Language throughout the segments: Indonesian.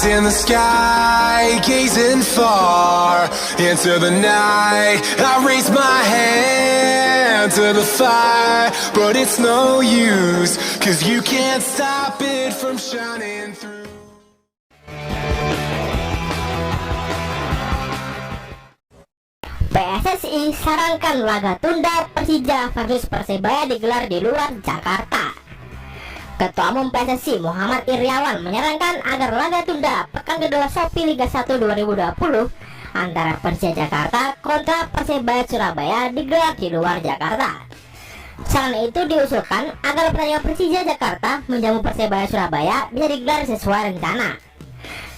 Eyes in the sky, gazing far into the night. I raise my hand to the fire, but it's no use, 'cause you can't stop it from shining through. PSSI sarankan laga tunda Persija versus Persebaya digelar di luar Jakarta. Ketua Umum PSSI Muhammad Iryawan menyarankan agar laga tunda pekan kedua Shopee Liga 1 2020 antara Persija Jakarta kontra Persebaya Surabaya digelar di luar Jakarta. Saran itu diusulkan agar pertandingan Persija Jakarta menjamu Persebaya Surabaya bisa digelar sesuai rencana.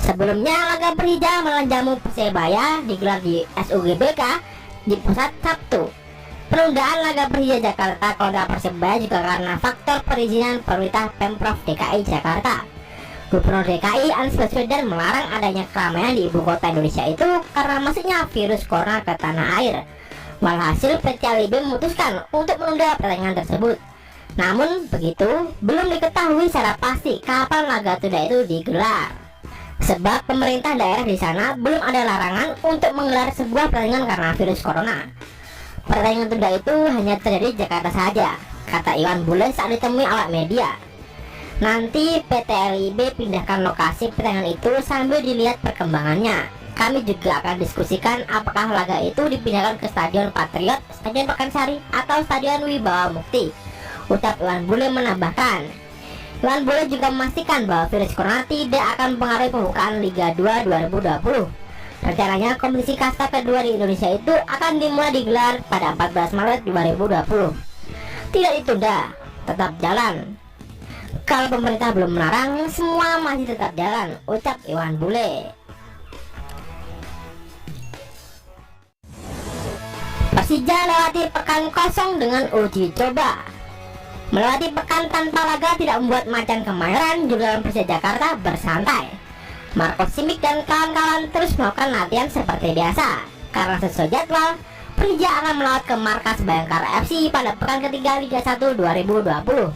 Sebelumnya laga Persija menjamu Persebaya digelar di SUGBK di Pusat Sabtu. Penundaan laga Persija Jakarta kontra Persebaya juga karena faktor perizinan pemerintah Pemprov DKI Jakarta. Gubernur DKI Anies Baswedan melarang adanya keramaian di ibu kota Indonesia itu karena masuknya virus corona ke tanah air. Walhasil PT LIB memutuskan untuk menunda pertandingan tersebut. Namun begitu, belum diketahui secara pasti kapan laga tunda itu digelar. Sebab pemerintah daerah di sana belum ada larangan untuk menggelar sebuah pertandingan karena virus corona. Pertandingan tunda itu hanya terjadi di Jakarta saja, kata Iwan Bule saat ditemui awak media. Nanti PT LIB pindahkan lokasi pertandingan itu sambil dilihat perkembangannya. Kami juga akan diskusikan apakah laga itu dipindahkan ke Stadion Patriot, Stadion Pakansari, atau Stadion Wibawa Mukti, ucap Iwan Bule menambahkan. Iwan Bule juga memastikan bahwa virus corona tidak akan mempengaruhi pembukaan Liga 2 2020. Rencananya kompetisi kasta kedua di Indonesia itu akan dimulai digelar pada 14 Maret 2020. Tidak ditunda, tetap jalan. Kalau pemerintah belum melarang, semua masih tetap jalan, ucap Iwan Bule. Persija lewati pekan kosong dengan uji coba. Melewati pekan tanpa laga tidak membuat macan Kemayoran juga Persija Jakarta bersantai. Marco Simic dan kawan-kawan terus melakukan latihan seperti biasa. Karena sesuai jadwal, Persija akan melawat ke markas Bayangkara FC pada pekan ketiga Liga 1 2020.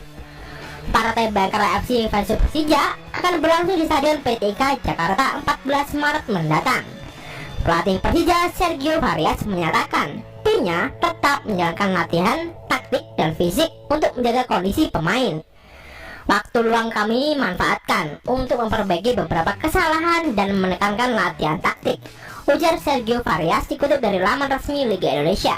Partai Bayangkara FC versus Persija akan berlangsung di Stadion PTIK Jakarta 14 Maret mendatang. Pelatih Persija Sergio Varias menyatakan timnya tetap menjalankan latihan, taktik, dan fisik untuk menjaga kondisi pemain. Waktu luang kami manfaatkan untuk memperbaiki beberapa kesalahan dan menekankan latihan taktik, ujar Sergio Varias dikutip dari laman resmi Liga Indonesia.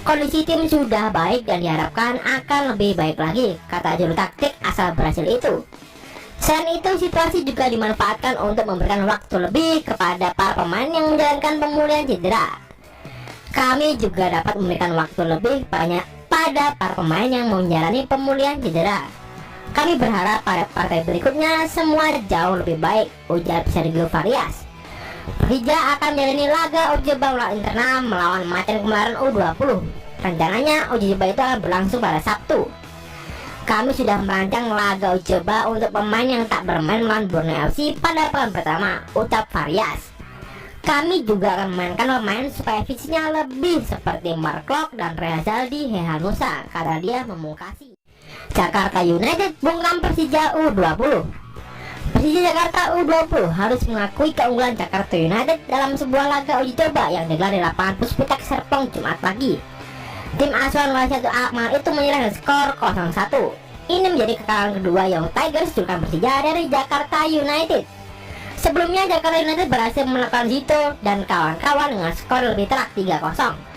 Kondisi tim sudah baik dan diharapkan akan lebih baik lagi, kata juru taktik asal Brasil itu. Selain itu, situasi juga dimanfaatkan untuk memberikan waktu lebih kepada para pemain yang menjalankan pemulihan cedera. Kami juga dapat memberikan waktu lebih banyak pada para pemain yang menjalani pemulihan cedera. Kami berharap pada partai berikutnya semua jauh lebih baik, ujar Sergio Varias. Persija akan menjalani laga uji coba melawan internal melawan Macan Kemayoran U20. Rencananya uji coba itu akan berlangsung pada Sabtu. Kami sudah merancang laga uji coba untuk pemain yang tak bermain melawan Borneo FC pada pekan pertama, ucap Varias. Kami juga akan memainkan pemain supaya fisiknya lebih seperti Mark Klok dan Rezaldi Hehanusa, kata dia memungkasi. Jakarta United bungkam Persija U20. Persija Jakarta U20 harus mengakui keunggulan Jakarta United dalam sebuah laga uji coba yang digelar di lapangan Puspitek Serpong Jumat pagi. Tim asuhan Wasiatu Akmal itu menyerah dengan skor 0-1. Ini menjadi kekalahan kedua Young Tigers julukan Persija dari Jakarta United. Sebelumnya Jakarta United berhasil menekan Zito dan kawan-kawan dengan skor lebih telak 3-0.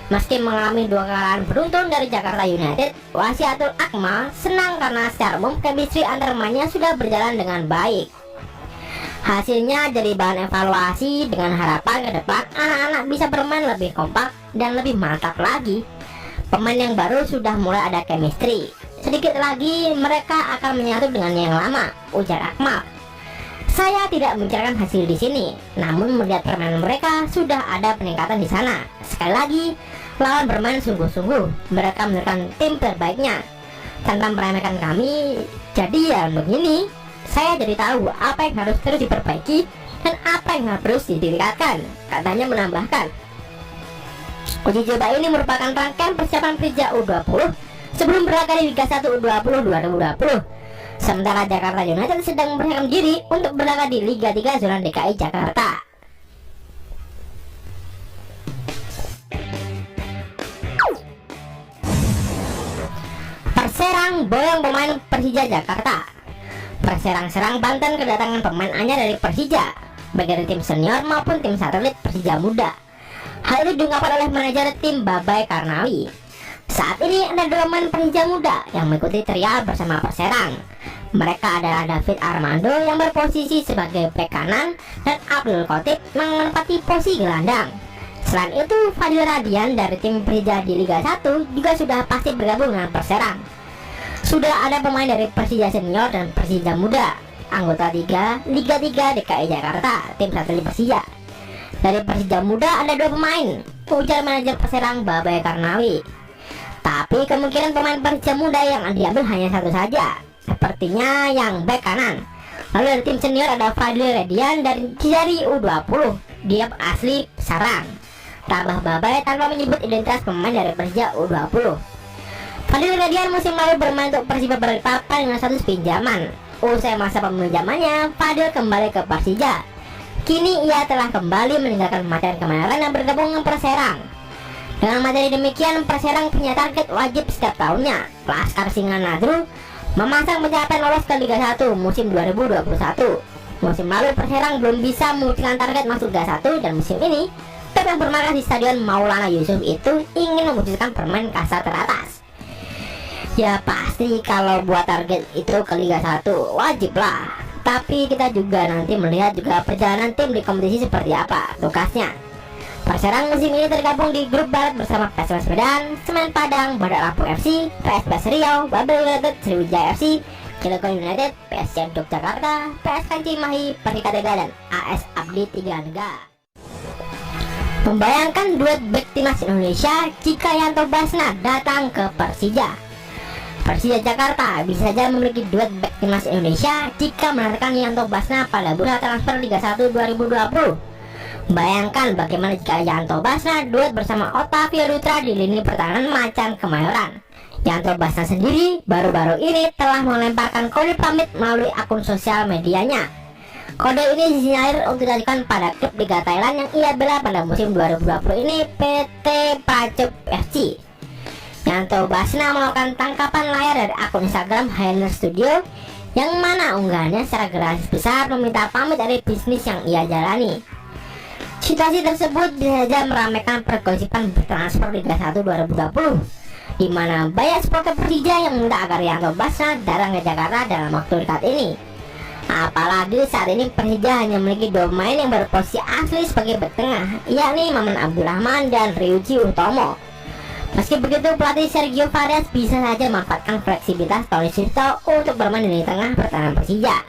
Meski mengalami dua kekalahan beruntun dari Jakarta United, Wasiatul Akmal senang karena secara umum chemistry antar pemainnya sudah berjalan dengan baik. Hasilnya jadi bahan evaluasi dengan harapan ke depan anak-anak bisa bermain lebih kompak dan lebih mantap lagi. Pemain yang baru sudah mulai ada chemistry. Sedikit lagi mereka akan menyatu dengan yang lama, ujar Akmal. Saya tidak membicarakan hasil di sini, namun melihat permainan mereka sudah ada peningkatan di sana. Sekali lagi, lawan bermain sungguh-sungguh. Mereka menunjukkan tim terbaiknya tanpa meremehkan kami. Jadi ya begini, saya jadi tahu apa yang harus terus diperbaiki dan apa yang harus ditingkatkan, katanya menambahkan. Uji coba ini merupakan rangkaian persiapan Persija U20 sebelum berlaga di Liga 1 U20 2020. Sementara Jakarta United sedang mempersiapkan diri untuk berlaga di Liga 3 zona DKI Jakarta. Perserang boyong pemain Persija Jakarta. Perserang Serang Banten kedatangan pemain anyar dari Persija, baik dari tim senior maupun tim satelit Persija Muda. Hal itu diungkapkan oleh manajer tim Babai Karnawi. Saat ini ada 2 pemain Persija Muda yang mengikuti trial bersama Perserang. Mereka adalah David Armando yang berposisi sebagai bek kanan dan Abdul Khotib menempati posisi gelandang. Selain itu, Fadil Radian dari tim Persija di Liga 1 juga sudah pasti bergabung dengan Perserang. Sudah ada pemain dari Persija Senior dan Persija Muda, anggota Liga 3 DKI Jakarta, tim satelit Persija. Dari Persija Muda ada 2 pemain, ujar manajer Perserang Babai Karnawi. Tapi kemungkinan pemain Persija Muda yang diambil hanya satu saja, sepertinya yang bek kanan. Lalu dari tim senior ada Fadil Radian dari U20, dia asli Sarang. Tambah Babai tanpa menyebut identitas pemain dari Persija U20. Fadil Radian musim lalu bermain untuk Persiba Balikpapan dengan status pinjaman. Usai masa peminjamannya, Fadil kembali ke Persija. Kini ia telah kembali meninggalkan Macan Kemayoran dan bergabung dengan Perserang. Dengan materi demikian, Perserang punya target wajib setiap tahunnya. Laskar Singa Nadru memasang pencapaian lolos ke Liga 1 musim 2021. Musim lalu Perserang belum bisa mewujudkan target masuk Liga 1 dan musim ini klub yang bermarkas di Stadion Maulana Yusuf itu ingin mewujudkan permain kasta teratas. Ya pasti kalau buat target itu ke Liga 1 wajib lah. Tapi kita juga nanti melihat juga perjalanan tim di kompetisi seperti apa tugasnya. Perserang musim ini tergabung di grup barat bersama PSMS Medan, Semen Padang, Bandar Lampung FC, PSPS Riau, Babel United, Sriwijaya FC, Cilegon United, PSM Yogyakarta, PSK Cimahi, Persitema dan AS Abdi Tiga Negara. Membayangkan duet bek timnas Indonesia jika Yanto Basna datang ke Persija. Persija Jakarta bisa saja memiliki duet bek timnas Indonesia jika menantikan Yanto Basna pada bursa transfer Liga 1 2020. Bayangkan bagaimana jika Yanto Basna duet bersama Otavio Dutra di lini pertahanan Macan Kemayoran. Yanto Basna sendiri baru-baru ini telah melemparkan kode pamit melalui akun sosial medianya. Kode ini disinyalir untuk dilakukan pada klub Liga Thailand yang ia bela pada musim 2020 ini, PT Prachuap FC. Yanto Basna melakukan tangkapan layar dari akun Instagram Hainer Studio, yang mana unggahannya secara gratis besar meminta pamit dari bisnis yang ia jalani. Situasi tersebut bisa saja meramaikan pergosipan bertransfer Liga 1 2020, di mana banyak supporter Persija yang meminta agar Yanto Basna datang ke Jakarta dalam waktu dekat ini. Apalagi saat ini Persija hanya memiliki 2 pemain yang berposisi asli sebagai bek tengah, yakni Maman Abdurrahman dan Ryuji Utomo. Meski begitu, pelatih Sergio Varias bisa saja memanfaatkan fleksibilitas Tony Sirto untuk bermain di lini tengah pertahanan Persija.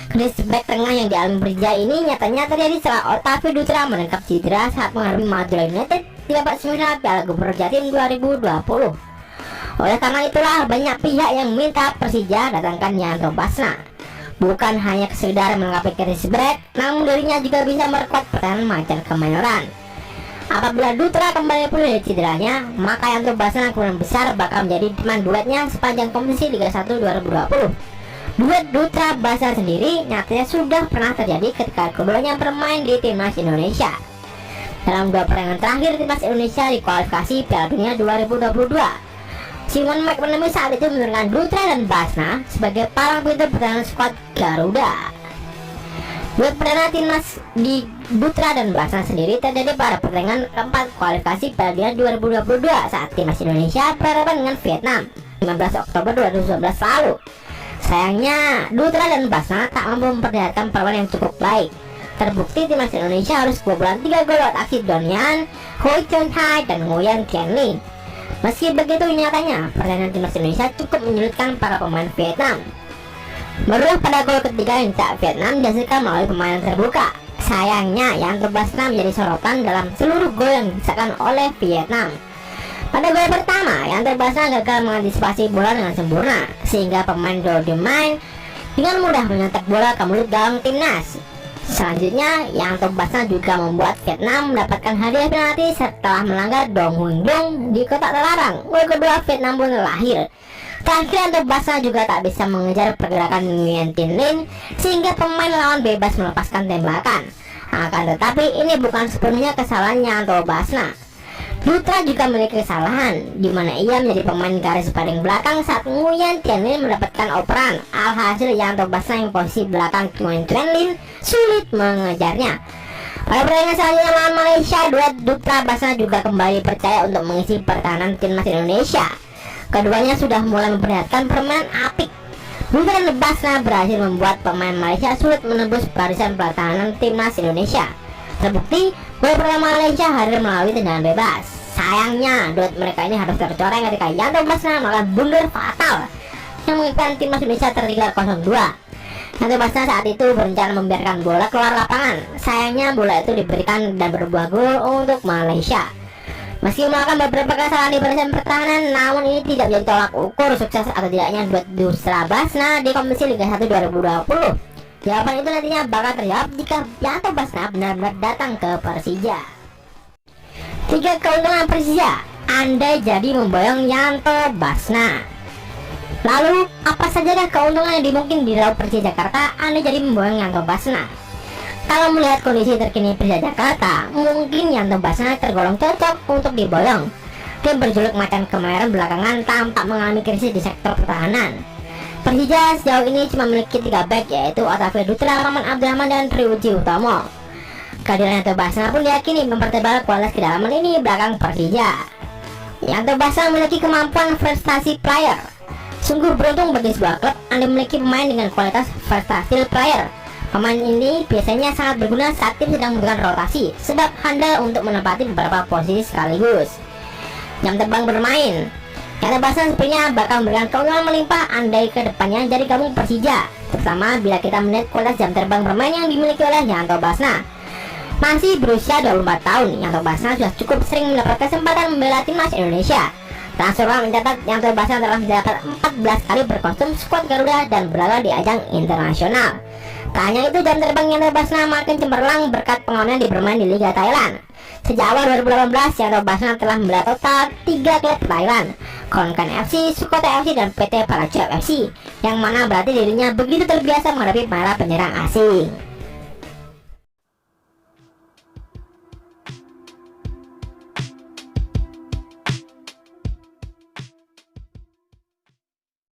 Krisis bek tengah yang dialami Persija ini nyatanya terjadi setelah Otavio Dutra menangkap cedera saat menghadapi Madura United di babak semifinal Piala Gubernur Jatim 2020. Oleh karena itulah banyak pihak yang minta Persija datangkan Yanto Basna. Bukan hanya sekedar melengkapi krisis bek, namun dirinya juga bisa memperkuat pertahanan Macan Kemayoran. Apabila Dutra kembali pulih dari cederanya, maka Yanto Basna kemungkinan besar bakal menjadi teman duetnya sepanjang kompetisi Liga 1 2020. Duet Dutra Basna sendiri nyatanya sudah pernah terjadi ketika keduanya bermain di timnas Indonesia. Dalam 2 pertandingan terakhir timnas Indonesia di kualifikasi Piala Dunia 2022, Simon McManamy saat itu menurunkan Dutra dan Basna sebagai palang pintu pertahanan skuad Garuda. Duet perdana timnas di Dutra dan Basna sendiri terjadi pada pertandingan keempat kualifikasi Piala Dunia 2022 saat timnas Indonesia berhadapan dengan Vietnam 15 Oktober 2019 lalu. Sayangnya, Dutra dan Basna tak mampu memperlihatkan permainan yang cukup baik. Terbukti timnas Indonesia harus kebobolan 3 gol lewat aksi Donian, Hoi Chun Hai dan Nguyen Kian Ling. Meski begitu, nyatanya pertandingan timnas Indonesia cukup menyulitkan para pemain Vietnam. Barulah pada gol ketiga yang tak Vietnam dihasilkan melalui permainan terbuka. Sayangnya, Yanto Basna menjadi sorotan dalam seluruh gol yang dihasilkan oleh Vietnam. Pada gol pertama, Yanto Basna gagal mengantisipasi bola dengan sempurna, sehingga pemain Dordeman dengan mudah menyetak bola ke mulut gawang timnas. Selanjutnya, Yanto Basna juga membuat Vietnam mendapatkan hadiah penalti setelah melanggar Dong Huing Dong di kotak terlarang. Gol kedua Vietnam pun lahir. Terakhir untuk Basna juga tak bisa mengejar pergerakan Nguyen Tin Lin sehingga pemain lawan bebas melepaskan tembakan. Akan tetapi ini bukan sepenuhnya kesalahan Yanto Basna. Dutra juga memiliki kesalahan di mana ia menjadi pemain garis paling belakang saat Nguyen Tin Lin mendapatkan operan. Alhasil Yanto Basna yang posisi belakang Nguyen Tin Lin sulit mengejarnya. Pada pertandingan selanjutnya lawan Malaysia, duet Dutra Basna juga kembali percaya untuk mengisi pertahanan timnas Indonesia. Keduanya sudah mulai memperlihatkan permainan apik. Dutra dan Basna berhasil membuat pemain Malaysia sulit menembus barisan pertahanan timnas Indonesia. Terbukti, gol pertama Malaysia hadir melalui tendangan bebas. Sayangnya, duet mereka ini harus tercoreng ketika Yanto Basna melakukan blunder fatal yang mengikat timnas Indonesia tertinggal 0-2. Yanto Basna saat itu berencana membiarkan bola keluar lapangan. Sayangnya bola itu diberikan dan berbuah gol untuk Malaysia. Meski melakukan beberapa kesalahan di barisan pertahanan, namun ini tidak menjadi tolak ukur sukses atau tidaknya duet Dutra Basna di kompetisi Liga 1 2020. Jawaban itu nantinya bakal terjawab jika Yanto Basna benar-benar datang ke Persija. 3 keuntungan Persija andai jadi memboyong Yanto Basna. Lalu, apa saja keuntungan yang dimungkin diraup Persija Jakarta andai jadi memboyong Yanto Basna? Kalau melihat kondisi terkini Persija Jakarta, mungkin Yanto Basna tergolong cocok untuk diboyong. Tim berjuluk macan kemarin belakangan tampak mengalami krisis di sektor pertahanan. Persija sejauh ini cuma memiliki 3 back, yaitu Otavio Dutra, Rahman Abdurrahman, dan Ryuji Utomo. Kehadiran Yanto Basna pun diyakini mempertebal kualitas kedalaman ini belakang Persija. Yanto Basna memiliki kemampuan prestasi player. Sungguh beruntung bagi sebuah klub Anda memiliki pemain dengan kualitas versatile player. Pemain ini biasanya sangat berguna saat tim sedang membutuhkan rotasi, sebab handal untuk menempati beberapa posisi sekaligus. Jam terbang bermain. Yanto Basna sepertinya bakal memberikan keuntungan melimpah andai ke depannya jadi gabung Persija, terutama bila kita melihat kualitas jam terbang bermain yang dimiliki oleh Yanto Basna. Masih berusia 24 tahun, Yanto Basna sudah cukup sering mendapat kesempatan membela timnas Indonesia. Transfermarkt mencatat Yanto Basna telah mendapat 14 kali berkostum skuad Garuda dan berlaga di ajang internasional. Tak hanya itu, jam terbang Yanto Basna makin cemerlang berkat pengalaman di bermain di Liga Thailand. Sejak awal 2018, Yanto Basna telah membela total 3 klub Thailand, Konkan FC, Sukota FC, dan PT Parachute FC, yang mana berarti dirinya begitu terbiasa menghadapi para penyerang asing.